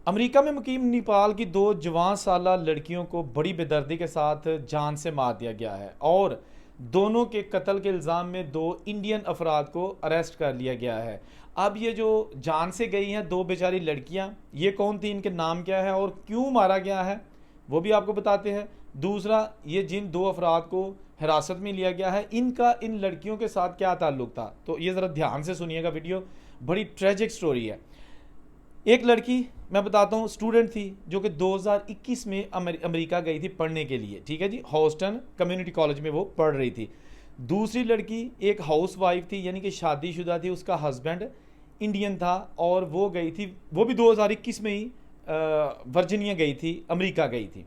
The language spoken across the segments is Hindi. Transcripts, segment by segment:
अमेरिका में मुकीम नेपाल की दो जवान साला लड़कियों को बड़ी बेदर्दी के साथ जान से मार दिया गया है और दोनों के कत्ल के इल्ज़ाम में दो इंडियन अफराद को अरेस्ट कर लिया गया है। अब ये जो जान से गई हैं दो बेचारी लड़कियां, ये कौन थी, इनके नाम क्या है और क्यों मारा गया है, वो भी आपको बताते हैं। दूसरा, ये जिन दो अफराद को हिरासत में लिया गया है, इनका इन लड़कियों के साथ क्या ताल्लुक था, तो ये ज़रा ध्यान से सुनिएगा वीडियो, बड़ी ट्रेजिक स्टोरी है। एक लड़की, मैं बताता हूँ, स्टूडेंट थी जो कि 2021 में अमेरिका गई थी पढ़ने के लिए, ठीक है जी, हॉस्टन कम्युनिटी कॉलेज में वो पढ़ रही थी। दूसरी लड़की एक हाउस वाइफ थी, यानी कि शादीशुदा थी, उसका हस्बैंड इंडियन था और वो गई थी, वो भी 2021 में ही वर्जीनिया गई थी, अमेरिका गई थी।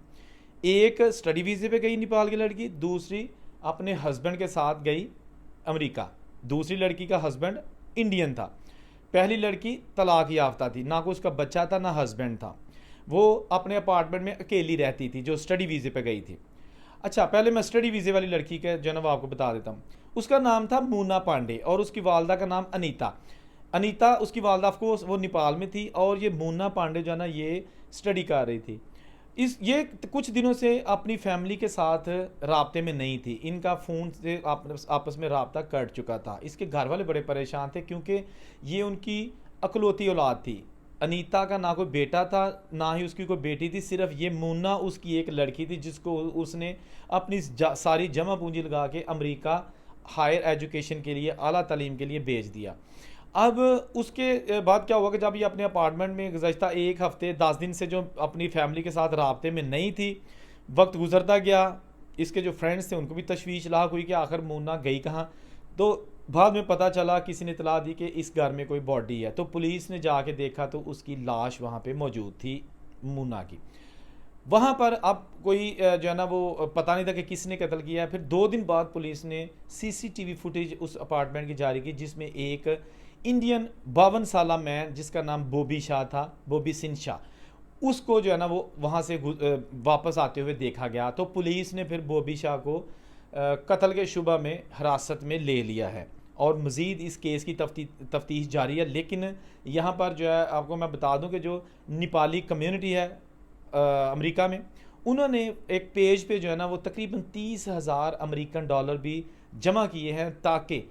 एक स्टडी वीज़े पे गई नेपाल की लड़की, दूसरी अपने हस्बैंड के साथ गई अमेरिका। दूसरी लड़की का हस्बैंड इंडियन था। पहली लड़की तलाक याफ्ता थी, ना कोई उसका बच्चा था ना हस्बैंड था। वो अपने अपार्टमेंट में अकेली रहती थी जो स्टडी वीज़े पे गई थी। अच्छा, पहले मैं स्टडी वीज़े वाली लड़की का जन्म आपको बता देता हूँ। उसका नाम था मूना पांडे और उसकी वालदा का नाम अनीता। अनीता उसकी वालदा, ऑफ कोर्स वो नेपाल में थी, और ये मूना पांडे जो है ना, ये स्टडी कर रही थी। ये कुछ दिनों से अपनी फैमिली के साथ राब्ते में नहीं थी, इनका फ़ोन से आपस में राब्ता कट चुका था। इसके घर वाले बड़े परेशान थे क्योंकि ये उनकी अकलौती औलाद थी। अनीता का ना कोई बेटा था ना ही उसकी कोई बेटी थी, सिर्फ ये मुन्ना उसकी एक लड़की थी जिसको उसने अपनी सारी जमा पूंजी लगा के अमेरिका हायर एजुकेशन के लिए, आला तालीम के लिए भेज दिया। अब उसके बाद क्या हुआ कि जब ये अपने अपार्टमेंट में गुज़श्ता एक हफ़्ते 10 दिन से जो अपनी फैमिली के साथ राब्ते में नहीं थी, वक्त गुजरता गया, इसके जो फ्रेंड्स थे उनको भी तशवीश लाक हुई कि आखिर मुन्ना गई कहाँ। तो बाद में पता चला, किसी ने इतला दी कि इस घर में कोई बॉडी है, तो पुलिस ने जाके देखा तो उसकी लाश वहाँ पे मौजूद थी, मुन्ना की। वहाँ पर अब कोई जो है ना वो पता नहीं था कि किसने कत्ल किया है। फिर 2 दिन बाद पुलिस ने सीसीटीवी फुटेज उस अपार्टमेंट की जारी की, जिसमें एक इंडियन 52 साला मैन जिसका नाम बॉबी शाह था, बॉबी सिंह शाह, उसको जो है ना वो वहाँ से वापस आते हुए देखा गया। तो पुलिस ने फिर बॉबी शाह को कत्ल के शुबा में हिरासत में ले लिया है और मज़ीद इस केस की तफ्तीश जारी है। लेकिन यहाँ पर जो है आपको मैं बता दूँ कि जो नेपाली कम्युनिटी है अमेरिका में, उन्होंने एक पेज पे जो है ना वो तकरीबन 30,000 अमेरिकन डॉलर भी जमा किए हैं, ताकि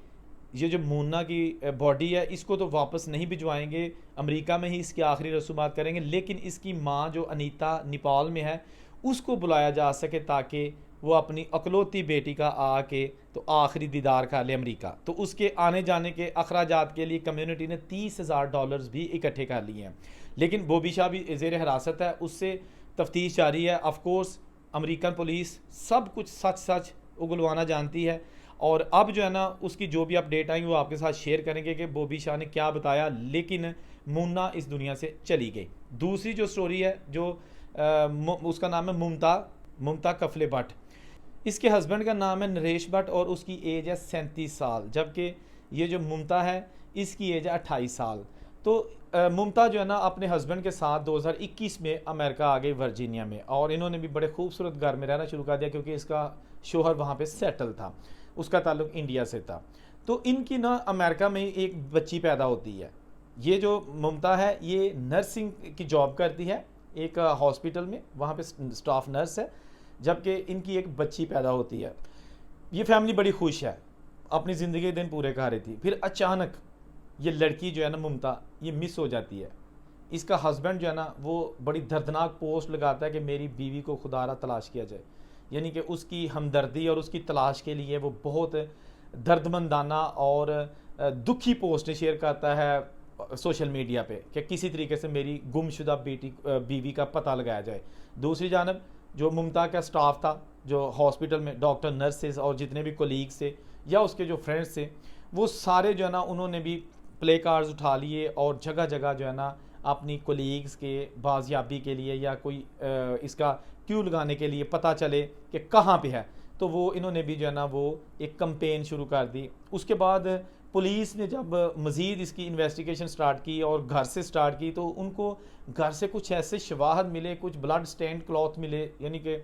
ये जो मुन्ना की बॉडी है इसको तो वापस नहीं भिजवाएंगे, अमेरिका में ही इसकी आखिरी रसूमात करेंगे, लेकिन इसकी माँ जो अनीता नेपाल में है उसको बुलाया जा सके ताकि वो अपनी अकलौती बेटी का आके तो आखिरी दीदार कर ले अमेरिका। तो उसके आने जाने के अखराजात के लिए कम्युनिटी ने 30,000 डॉलर्स भी इकट्ठे कर लिए हैं। लेकिन बॉबी शाह भी ज़ेर हिरासत है, उससे तफ्तीश जारी है। ऑफकोर्स अमेरिकन पुलिस सब कुछ सच सच उगलवाना जानती है, और अब जो है ना उसकी जो भी अपडेट आएंगी वो आपके साथ शेयर करेंगे कि बॉबी शाह ने क्या बताया। लेकिन मुन्ना इस दुनिया से चली गई। दूसरी जो स्टोरी है, जो उसका नाम है मुमता कफले भट्ट। इसके हस्बैंड का नाम है नरेश भट्ट और उसकी एज है 37 साल, जबकि ये जो मुमता है इसकी एज है 28 साल। तो मुमता जो है ना अपने हस्बैंड के साथ 2021 में अमेरिका आ गई वर्जीनिया में, और इन्होंने भी बड़े खूबसूरत घर में रहना शुरू कर दिया क्योंकि इसका शोहर वहाँ पे सेटल था, उसका ताल्लुक इंडिया से था। तो इनकी ना अमेरिका में एक बच्ची पैदा होती है। ये जो मुमता है ये नर्सिंग की जॉब करती है एक हॉस्पिटल में, वहाँ पे स्टाफ नर्स है, जबकि इनकी एक बच्ची पैदा होती है। ये फैमिली बड़ी खुश है, अपनी ज़िंदगी के दिन पूरे कर रही थी। फिर अचानक ये लड़की जो है ना मुमता, ये मिस हो जाती है। इसका हस्बैंड जो है ना वो बड़ी दर्दनाक पोस्ट लगाता है कि मेरी बीवी को खुदारा तलाश किया जाए, यानी कि उसकी हमदर्दी और उसकी तलाश के लिए वो बहुत दर्दमंदाना और दुखी पोस्ट शेयर करता है सोशल मीडिया पे कि किसी तरीके से मेरी गुमशुदा बीवी का पता लगाया जाए। दूसरी जानब जो मुमता का स्टाफ था, जो हॉस्पिटल में डॉक्टर, नर्सेस और जितने भी कोलीग्स थे या उसके जो फ्रेंड्स थे, वो सारे जो है ना उन्होंने भी प्ले कार्ड्स उठा लिए और जगह जगह जो है ना अपनी कोलीग्स के बाजियाबी के लिए या कोई इसका क्यों लगाने के लिए, पता चले कि कहाँ पे है, तो वो इन्होंने भी जो है ना वो एक कंपेन शुरू कर दी। उसके बाद पुलिस ने जब मज़ीद इसकी इन्वेस्टिगेशन स्टार्ट की और घर से स्टार्ट की, तो उनको घर से कुछ ऐसे शवाहद मिले, कुछ ब्लड स्टेन्ड क्लॉथ मिले, यानी कि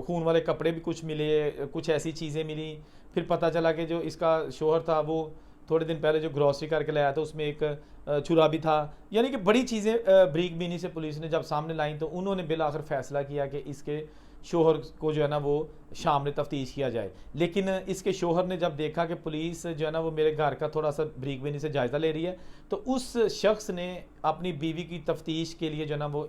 खून वाले कपड़े भी कुछ मिले, कुछ ऐसी चीज़ें मिली। फिर पता चला कि जो इसका शोहर था वो थोड़े दिन पहले जो ग्रॉसरी करके लाया था उसमें एक छुरा भी था। यानी कि बड़ी चीज़ें ब्रीक बीनी से पुलिस ने जब सामने लाई तो उन्होंने बिल आखिर फैसला किया कि इसके शोहर को जो है ना वो शाम में तफ्तीश किया जाए। लेकिन इसके शोहर ने जब देखा कि पुलिस जो है ना वो मेरे घर का थोड़ा सा ब्रीक बीनी से जायज़ा ले रही है, तो उस शख्स ने अपनी बीवी की तफ्तीश के लिए जो है ना वो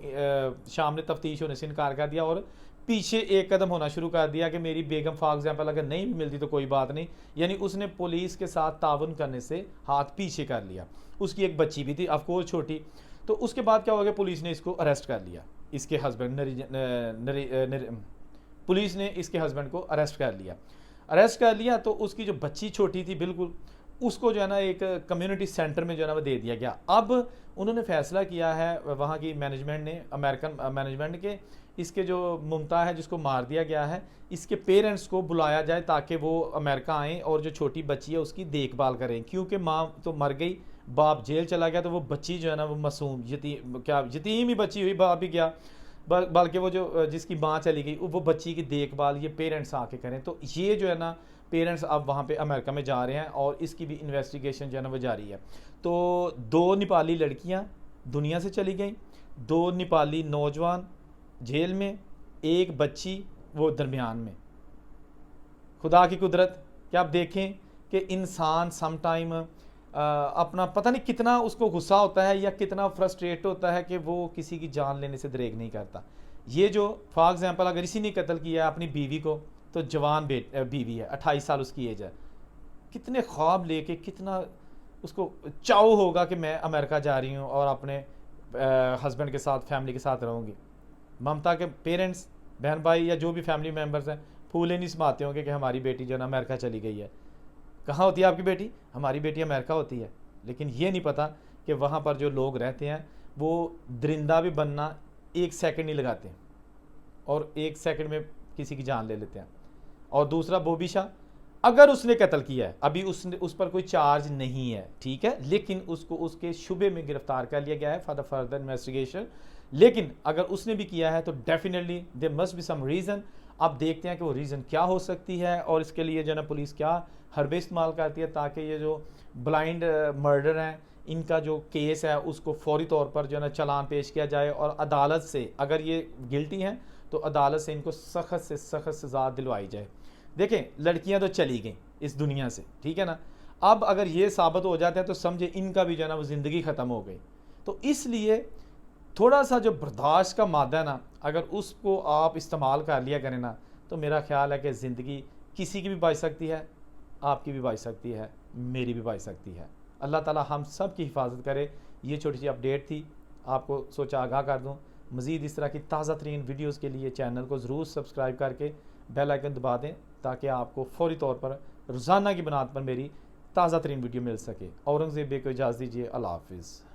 शाम ने तफ्तीश होने से इनकार कर दिया और पीछे एक कदम होना शुरू कर दिया कि मेरी बेगम फॉर एग्जाम्पल अगर नहीं भी मिलती तो कोई बात नहीं। यानी उसने पुलिस के साथ ताउन करने से हाथ पीछे कर लिया। उसकी एक बच्ची भी थी ऑफकोर्स छोटी। तो उसके बाद क्या हो गया, पुलिस ने इसको अरेस्ट कर लिया। इसके हस्बैंड पुलिस ने इसके हस्बैंड को अरेस्ट कर लिया। तो उसकी जो बच्ची छोटी थी बिल्कुल, उसको जो है ना एक कम्युनिटी सेंटर में जो है ना वो दे दिया गया। अब उन्होंने फैसला किया है वहाँ की मैनेजमेंट ने, अमेरिकन मैनेजमेंट के, इसके जो मुमता है जिसको मार दिया गया है, इसके पेरेंट्स को बुलाया जाए ताकि वो अमेरिका आएँ और जो छोटी बच्ची है उसकी देखभाल करें। क्योंकि माँ तो मर गई, बाप जेल चला गया, तो वो बच्ची जो है ना वो मासूम यतीम ही बच्ची हुई, बाप भी गया, बल्कि वो जो जिसकी माँ चली गई वो बच्ची की देखभाल ये पेरेंट्स आके करें। तो ये जो है ना पेरेंट्स अब वहाँ पे अमेरिका में जा रहे हैं और इसकी भी इन्वेस्टिगेशन जो है ना वो जारी है। तो 2 नेपाली लड़कियाँ दुनिया से चली गई, 2 नेपाली नौजवान जेल में, एक बच्ची वो दरमियान में। खुदा की कुदरत कि आप देखें कि इंसान समटाइम अपना पता नहीं कितना उसको गुस्सा होता है या कितना फ्रस्ट्रेट होता है कि वो किसी की जान लेने से दरेग नहीं करता। ये जो फॉर एग्जांपल अगर इसी ने कत्ल किया है अपनी बीवी को, तो जवान बीवी है, 28 साल उसकी एज है, कितने ख्वाब लेके कितना उसको चाव होगा कि मैं अमेरिका जा रही हूँ और अपने हस्बैंड के साथ फैमिली के साथ रहूँगी। ममता के पेरेंट्स, बहन भाई या जो भी फैमिली मेम्बर्स हैं, फूले नहीं समाते होंगे कि हमारी बेटी जो है ना अमेरिका चली गई है। कहाँ होती है आपकी बेटी? हमारी बेटी अमेरिका होती है। लेकिन ये नहीं पता कि वहाँ पर जो लोग रहते हैं वो दरिंदा भी बनना 1 सेकंड नहीं लगाते और 1 सेकंड में किसी की जान ले लेते हैं। और दूसरा बोबीशा, अगर उसने कत्ल किया है, अभी उस पर कोई चार्ज नहीं है, ठीक है, लेकिन उसको उसके शुबे में गिरफ्तार कर लिया गया है फॉर द फर्दर इन्वेस्टिगेशन। लेकिन अगर उसने भी किया है तो definitely there must be some reason. अब देखते हैं कि वो रीज़न क्या हो सकती है और इसके लिए जो है ना पुलिस क्या हरबे इस्तेमाल करती है ताकि ये जो ब्लाइंड मर्डर हैं इनका जो केस है उसको फौरी तौर पर जो है ना चालान पेश किया जाए और अदालत से, अगर ये गिल्टी हैं तो अदालत से इनको सख्त से सख्त सज़ा दिलवाई जाए। देखें, लड़कियां तो चली गई इस दुनिया से, ठीक है ना, अब अगर ये साबित हो जाता है तो समझे इनका भी जो है ना वो ज़िंदगी ख़त्म हो गई। तो इसलिए थोड़ा सा जो बर्दाश्त का मादा है ना, अगर उसको आप इस्तेमाल कर लिया करें ना, तो मेरा ख्याल है कि ज़िंदगी किसी की भी बच सकती है, आपकी भी बच सकती है, मेरी भी बच सकती है। अल्लाह ताला हम सब की हिफाजत करे। ये छोटी सी अपडेट थी, आपको सोचा आगाह कर दूं। मज़ीद इस तरह की ताज़ा तरीन वीडियोज़ के लिए चैनल को ज़रूर सब्सक्राइब करके बेल आइकन दबा दें ताकि आपको फौरी तौर पर रोज़ाना की बुनियाद पर मेरी ताज़ा तरीन वीडियो मिल सके। औरंगज़ेब को इजाज़त दीजिए। अल्लाह हाफ़िज़।